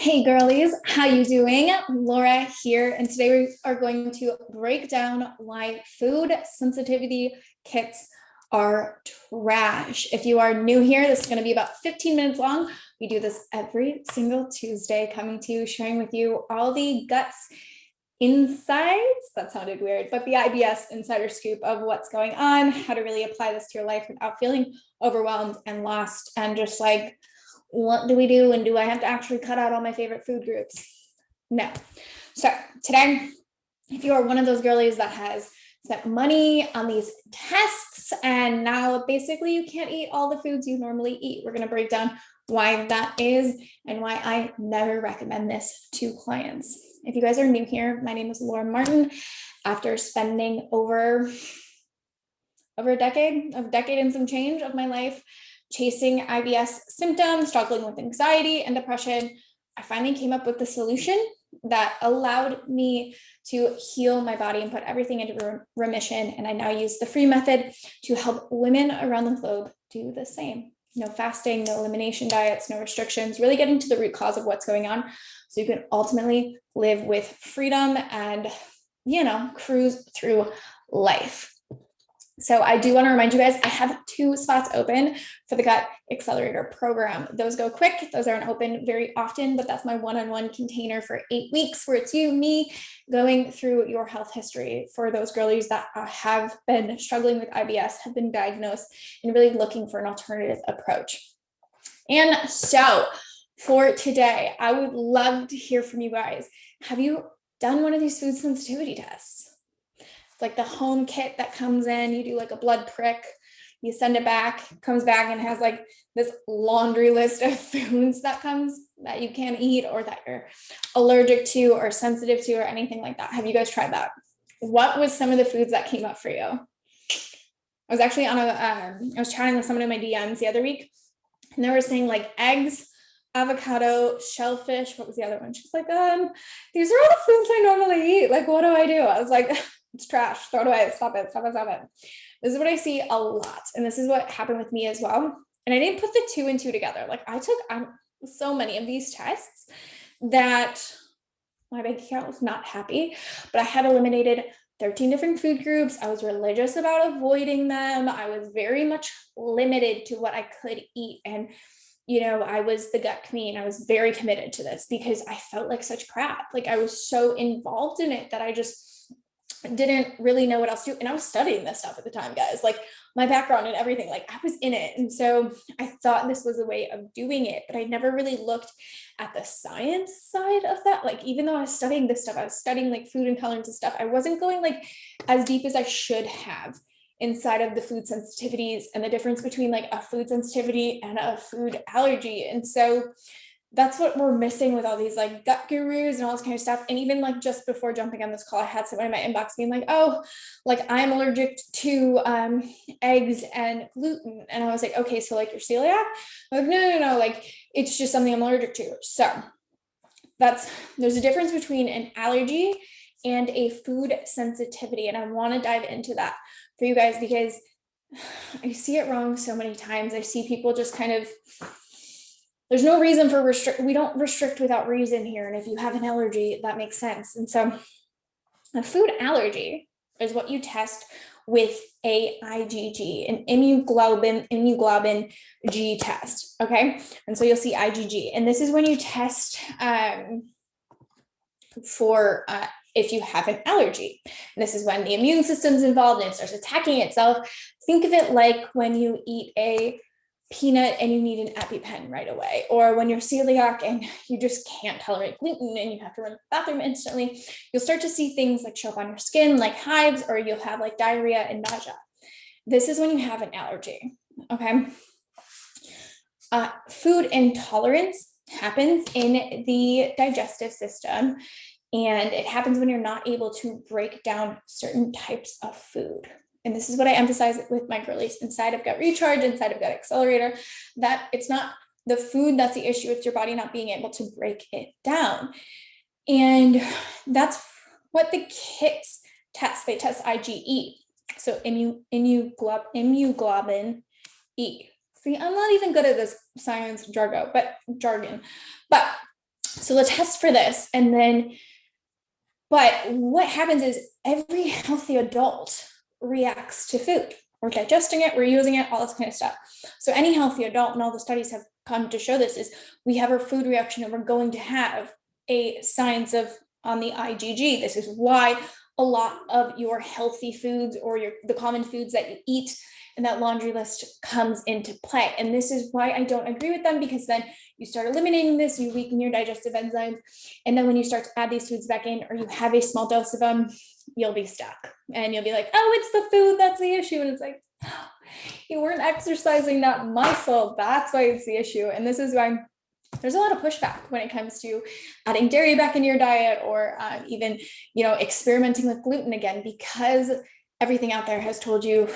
Hey girlies, how you doing? Laura here, and today we are going to break down why food sensitivity kits are trash. If you are new here, this is going to be about 15 minutes long. We do this every single Tuesday, coming to you, sharing with you all the guts insights. That sounded weird, but the IBS insider scoop of what's going on, how to really apply this to your life without feeling overwhelmed and lost, and just like, what do we do? And do I have to actually cut out all my favorite food groups? No. So today, if you are one of those girlies that has spent money on these tests and now basically you can't eat all the foods you normally eat, we're going to break down why that is and why I never recommend this to clients. If you guys are new here, my name is Laura Martin. After spending over a decade and some change of my life chasing IBS symptoms, struggling with anxiety and depression, I finally came up with the solution that allowed me to heal my body and put everything into remission. And I now use the free method to help women around the globe do the same. No fasting, no elimination diets, no restrictions, really getting to the root cause of what's going on so you can ultimately live with freedom and, cruise through life. So I do want to remind you guys, I have 2 spots open for the Gut Accelerator program. Those go quick. Those aren't open very often, but that's my one-on-one container for 8 weeks where it's you, me, going through your health history for those girlies that have been struggling with IBS, have been diagnosed, and really looking for an alternative approach. And so for today, I would love to hear from you guys. Have you done one of these food sensitivity tests? Like the home kit that comes in, you do like a blood prick, you send it back, comes back and has like this laundry list of foods that you can't eat or that you're allergic to or sensitive to or anything like that. Have you guys tried that? What was some of the foods that came up for you? I was actually I was chatting with someone in my DMs the other week and they were saying like eggs, avocado, shellfish. What was the other one? She's like, these are all the foods I normally eat. Like, what do? I was like, it's trash. Throw it away. Stop it. This is what I see a lot. And this is what happened with me as well. And I didn't put the 2 and 2 together. Like I took so many of these tests that my bank account was not happy, but I had eliminated 13 different food groups. I was religious about avoiding them. I was very much limited to what I could eat. And I was the gut queen. I was very committed to this because I felt like such crap. Like I was so involved in it that I just didn't really know what else to do. And I was studying this stuff at the time, guys, like my background and everything, like I was in it. And so I thought this was a way of doing it, but I never really looked at the science side of that. Like, even though I was studying this stuff, I was studying like food intolerance and stuff. I wasn't going like as deep as I should have inside of the food sensitivities and the difference between like a food sensitivity and a food allergy. And so that's what we're missing with all these like gut gurus and all this kind of stuff. And even like just before jumping on this call, I had someone in my inbox being like, oh, like I'm allergic to eggs and gluten. And I was like, okay, so like you're celiac? I'm like, no, like it's just something I'm allergic to. So there's a difference between an allergy and a food sensitivity. And I want to dive into that for you guys because I see it wrong so many times. I see people just kind of, there's no reason for we don't restrict without reason here. And if you have an allergy, that makes sense. And so a food allergy is what you test with a IgG, an immunoglobulin G test. Okay. And so you'll see IgG. And this is when you test for if you have an allergy. And this is when the immune system's involved and it starts attacking itself. Think of it like when you eat a peanut and you need an EpiPen right away, or when you're celiac and you just can't tolerate gluten and you have to run to the bathroom instantly. You'll start to see things like show up on your skin like hives, or you'll have like diarrhea and nausea. This is when you have an allergy. Okay. Food intolerance happens in the digestive system, and it happens when you're not able to break down certain types of food. And this is what I emphasize with my girlies inside of Gut Recharge, inside of Gut Accelerator, that it's not the food that's the issue, it's your body not being able to break it down. And that's what the kits test. They test IgE, so immunoglobulin E. See, I'm not even good at this science jargon, but So they'll test for this. And then, but what happens is every healthy adult reacts to food. We're digesting it, we're using it, all this kind of stuff. So any healthy adult, and all the studies have come to show this, is we have a food reaction and we're going to have a signs of on the IgG. This is why a lot of your healthy foods or the common foods that you eat and that laundry list comes into play. And this is why I don't agree with them, because then you start eliminating this, you weaken your digestive enzymes. And then when you start to add these foods back in, or you have a small dose of them, you'll be stuck and you'll be like, oh, it's the food that's the issue. And it's like, oh, you weren't exercising that muscle. That's why it's the issue. And this is why there's a lot of pushback when it comes to adding dairy back in your diet, or even, experimenting with gluten again, because everything out there has told you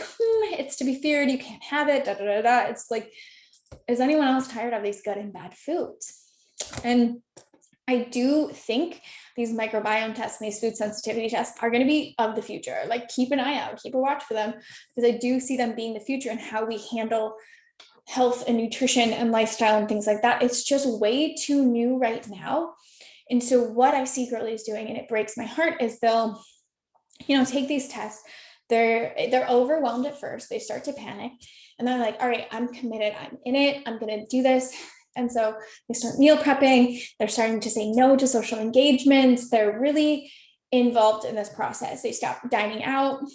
it's to be feared, you can't have it, da, da, da, da. It's like, is anyone else tired of these good and bad foods? And I do think these microbiome tests and these food sensitivity tests are going to be of the future. Like, keep an eye out, keep a watch for them, because I do see them being the future and how we handle health and nutrition and lifestyle and things like that. It's just way too new right now. And so what I see girlies doing, and it breaks my heart, is they'll, take these tests. They're overwhelmed at first. They start to panic and they're like, all right, I'm committed. I'm in it. I'm going to do this. And so they start meal prepping. They're starting to say no to social engagements. They're really involved in this process. They stop dining out. And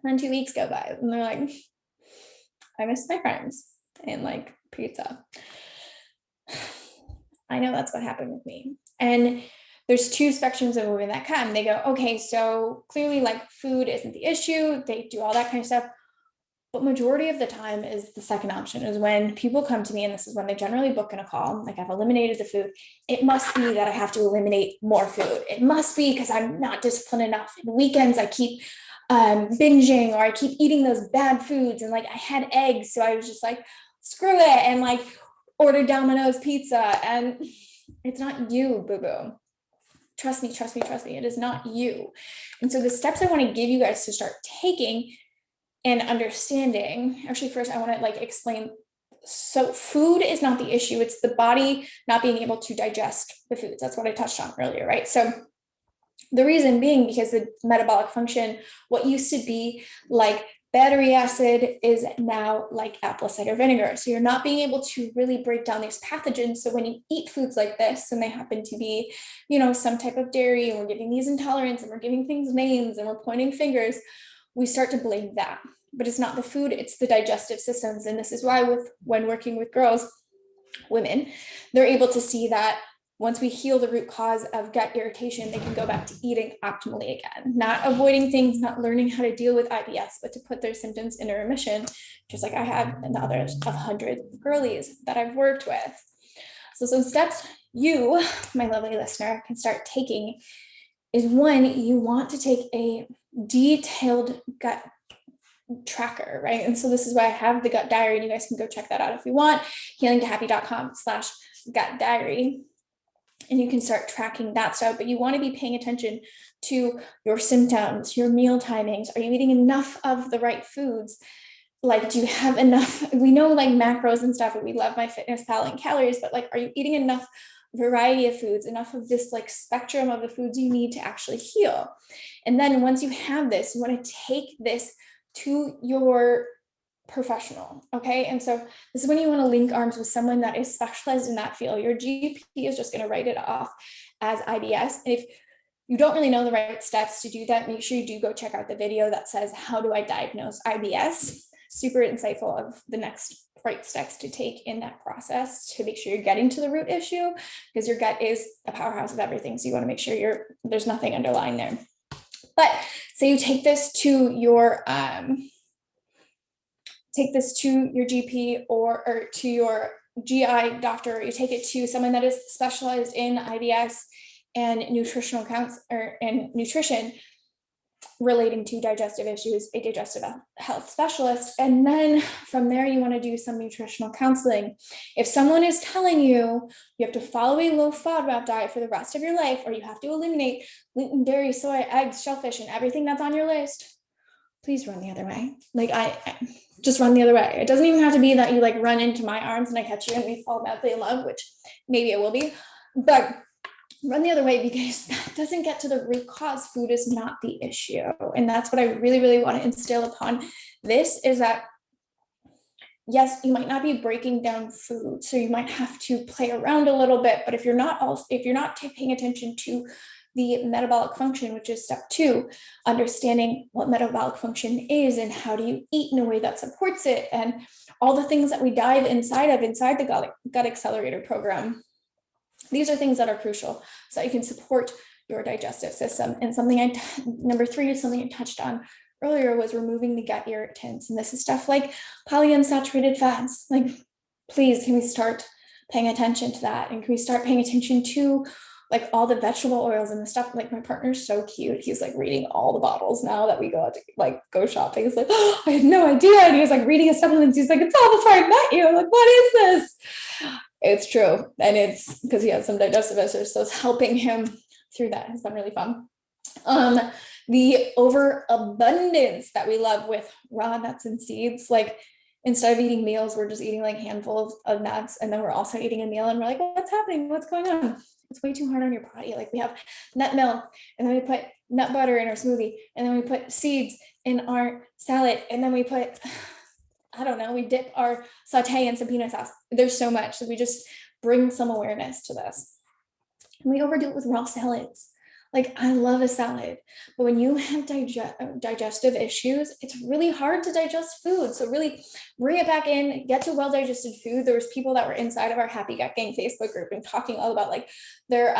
then 2 weeks go by and they're like, I miss my friends and like pizza. I know that's what happened with me. And there's two spectrums of women that come. They go, okay, so clearly like food isn't the issue. They do all that kind of stuff. But majority of the time is the second option, is when people come to me, and this is when they generally book in a call, like, I've eliminated the food. It must be that I have to eliminate more food. It must be because I'm not disciplined enough. And weekends I keep binging, or I keep eating those bad foods. And like, I had eggs, so I was just like, screw it, and like ordered Domino's pizza. And it's not you, boo-boo. Trust me. It is not you. And so the steps I want to give you guys to start taking and understanding, actually, first I want to like explain. So food is not the issue. It's the body not being able to digest the foods. That's what I touched on earlier, right? So the reason being, because the metabolic function, what used to be like battery acid, is now like apple cider vinegar. So you're not being able to really break down these pathogens. So when you eat foods like this, and they happen to be, some type of dairy, and we're giving these intolerance, and we're giving things names, and we're pointing fingers, we start to blame that. But it's not the food, it's the digestive systems. And this is why when working with girls, women, they're able to see that once we heal the root cause of gut irritation, they can go back to eating optimally again, not avoiding things, not learning how to deal with IBS, but to put their symptoms into remission, just like I have and the others of hundreds of girlies that I've worked with. So some steps you, my lovely listener, can start taking is, one, you want to take a detailed gut tracker, right? And so this is why I have the gut diary, and you guys can go check that out if you want, healingtohappy.com/gut diary. And you can start tracking that stuff, but you want to be paying attention to your symptoms, your meal timings. Are you eating enough of the right foods? Like, do you have enough? We know like macros and stuff, and we love MyFitnessPal and calories, but like, are you eating enough variety of foods, enough of this like spectrum of the foods you need to actually heal? And then once you have this, you want to take this to your professional. Okay. And so this is when you want to link arms with someone that is specialized in that field. Your GP is just going to write it off as IBS. And if you don't really know the right steps to do that, make sure you do go check out the video that says, how do I diagnose IBS? Super insightful of the next right steps to take in that process to make sure you're getting to the root issue, because your gut is a powerhouse of everything. So you want to make sure there's nothing underlying there. But say you take this to your GP or to your GI doctor, or you take it to someone that is specialized in IBS and nutritional and nutrition relating to digestive issues, a digestive health specialist. And then from there, you want to do some nutritional counseling. If someone is telling you you have to follow a low FODMAP diet for the rest of your life, or you have to eliminate gluten, dairy, soy, eggs, shellfish, and everything that's on your list, please run the other way. Like, I just run the other way. It doesn't even have to be that you like run into my arms and I catch you and we fall madly in love, which maybe it will be. But run the other way, because that doesn't get to the root cause. Food is not the issue. And that's what I really, really want to instill upon this, is that yes, you might not be breaking down food, so you might have to play around a little bit, but if you're not paying attention to the metabolic function, which is step 2, understanding what metabolic function is and how do you eat in a way that supports it, and all the things that we dive inside the gut accelerator program. These are things that are crucial so that you can support your digestive system. And number 3 is something I touched on earlier, was removing the gut irritants. And this is stuff like polyunsaturated fats. Like, please, can we start paying attention to that? And can we start paying attention to like all the vegetable oils and the stuff? Like, my partner's so cute. He's like reading all the bottles now that we go out to like go shopping. He's like, oh, I had no idea. And he was like reading his supplements. He's like, it's all before I met you. I'm like, what is this? It's true. And it's because he has some digestive issues. So it's helping him through that. It's been really fun. The overabundance that we love with raw nuts and seeds, like instead of eating meals, we're just eating like handfuls of nuts. And then we're also eating a meal and we're like, what's happening? What's going on? It's way too hard on your body. Like, we have nut milk, and then we put nut butter in our smoothie, and then we put seeds in our salad, and then we put, I don't know, we dip our saute in some peanut sauce. There's so much. So we just bring some awareness to this. And we overdo it with raw salads. Like, I love a salad, but when you have digestive issues, it's really hard to digest food. So really bring it back in, get to well-digested food. There was people that were inside of our Happy Gut Gang Facebook group and talking all about like their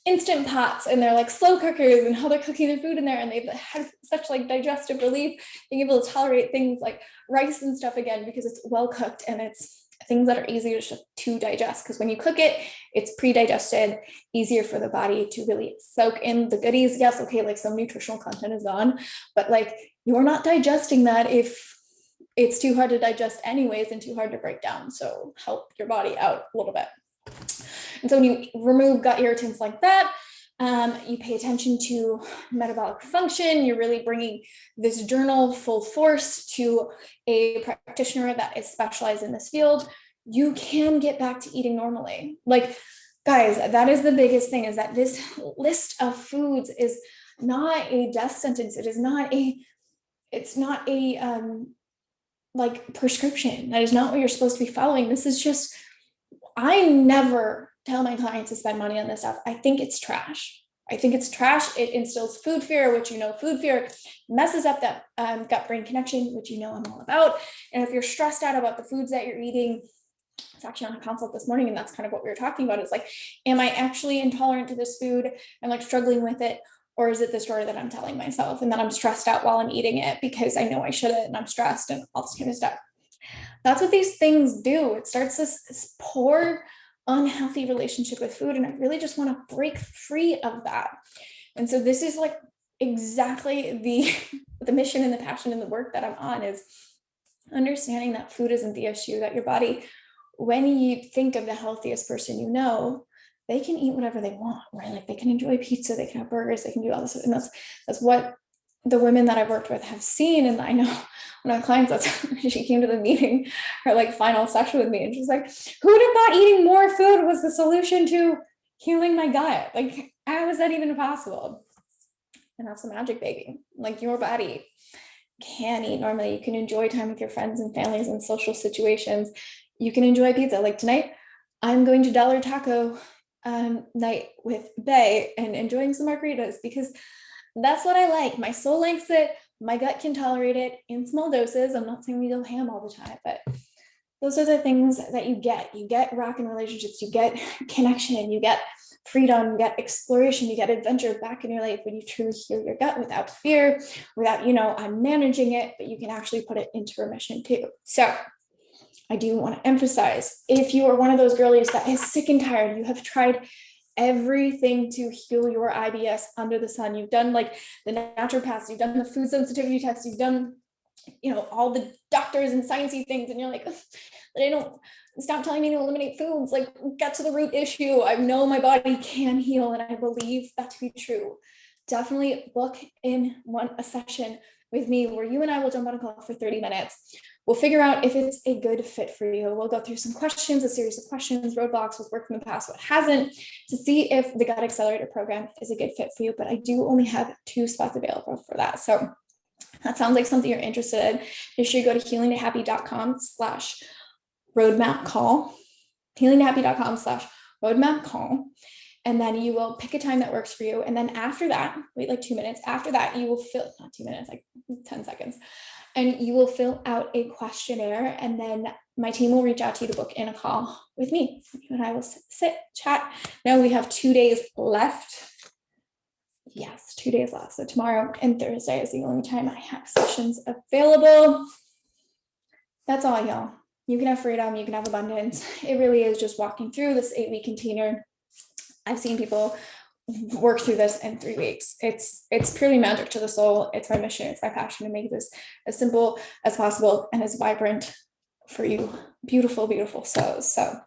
instant pots and their like slow cookers and how they're cooking their food in there. And they've had such like digestive relief, being able to tolerate things like rice and stuff again, because it's well cooked and it's things that are easier to digest, because when you cook it, it's pre-digested, easier for the body to really soak in the goodies. Yes, okay, like some nutritional content is gone, but like you're not digesting that if it's too hard to digest anyways and too hard to break down. So help your body out a little bit. And so when you remove gut irritants like that, you pay attention to metabolic function, you're really bringing this journal full force to a practitioner that is specialized in this field, you can get back to eating normally. Like, guys, that is the biggest thing, is that this list of foods is not a death sentence. It's not a like prescription. That is not what you're supposed to be following. This is just, I never tell my clients to spend money on this stuff. I think it's trash. It instills food fear, which, food fear messes up that gut-brain connection, which I'm all about. And if you're stressed out about the foods that you're eating, it's actually on a consult this morning, and that's kind of what we were talking about. It's like, am I actually intolerant to this food? I'm like struggling with it. Or is it the story that I'm telling myself and that I'm stressed out while I'm eating it because I know I shouldn't and I'm stressed and all this kind of stuff? That's what these things do. It starts this poor, unhealthy relationship with food. And I really just want to break free of that. And so this is like exactly the mission and the passion and the work that I'm on, is understanding that food isn't the issue, that your body, when you think of the healthiest person, they can eat whatever they want, right? Like, they can enjoy pizza, they can have burgers, they can do all this. And that's what the women that I've worked with have seen. And I know one of my clients, she came to the meeting, her like final session with me, and she's like, who'd have thought eating more food was the solution to healing my gut? Like, how is that even possible? And that's the magic, baby. Like, your body can eat normally. You can enjoy time with your friends and families and social situations. You can enjoy pizza. Like tonight, I'm going to Dollar Taco night with Bay and enjoying some margaritas, because that's what I like. My soul likes it. My gut can tolerate it in small doses. I'm not saying we go ham all the time, but those are the things that you get. You get rockin' relationships, you get connection, you get freedom, you get exploration, you get adventure back in your life when you truly heal your gut without fear, without, I'm managing it, but you can actually put it into remission too. So I do want to emphasize, if you are one of those girlies that is sick and tired, you have tried everything to heal your IBS under the sun. You've done like the naturopaths, you've done the food sensitivity tests, you've done, all the doctors and sciencey things, and you're like, they don't stop telling me to eliminate foods. Like, get to the root issue. I know my body can heal, and I believe that to be true. Definitely book in a session with me where you and I will jump on a call for 30 minutes. we'll figure out if it's a good fit for you. We'll go through some questions, a series of questions, roadblocks, what's worked in the past, what hasn't, to see if the Gut Accelerator program is a good fit for you. But I do only have 2 spots available for that. So that sounds like something you're interested in. Make sure you go to healingtohappy.com/roadmap call, healingtohappy.com/roadmap call. And then you will pick a time that works for you. And then after that, wait like 2 minutes. After that, you will fill, not 2 minutes, like 10 seconds. And you will fill out a questionnaire. And then my team will reach out to you to book in a call with me. You and I will sit, chat. Now we have 2 days left. Yes, 2 days left. So tomorrow and Thursday is the only time I have sessions available. That's all, y'all. You can have freedom. You can have abundance. It really is just walking through this 8-week container. I've seen people work through this in 3 weeks. It's purely magic to the soul. It's my mission. It's my passion to make this as simple as possible and as vibrant for you beautiful, beautiful souls. So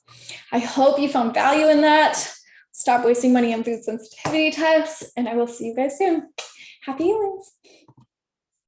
I hope you found value in that. Stop wasting money on food sensitivity tests, and I will see you guys soon. Happy healings.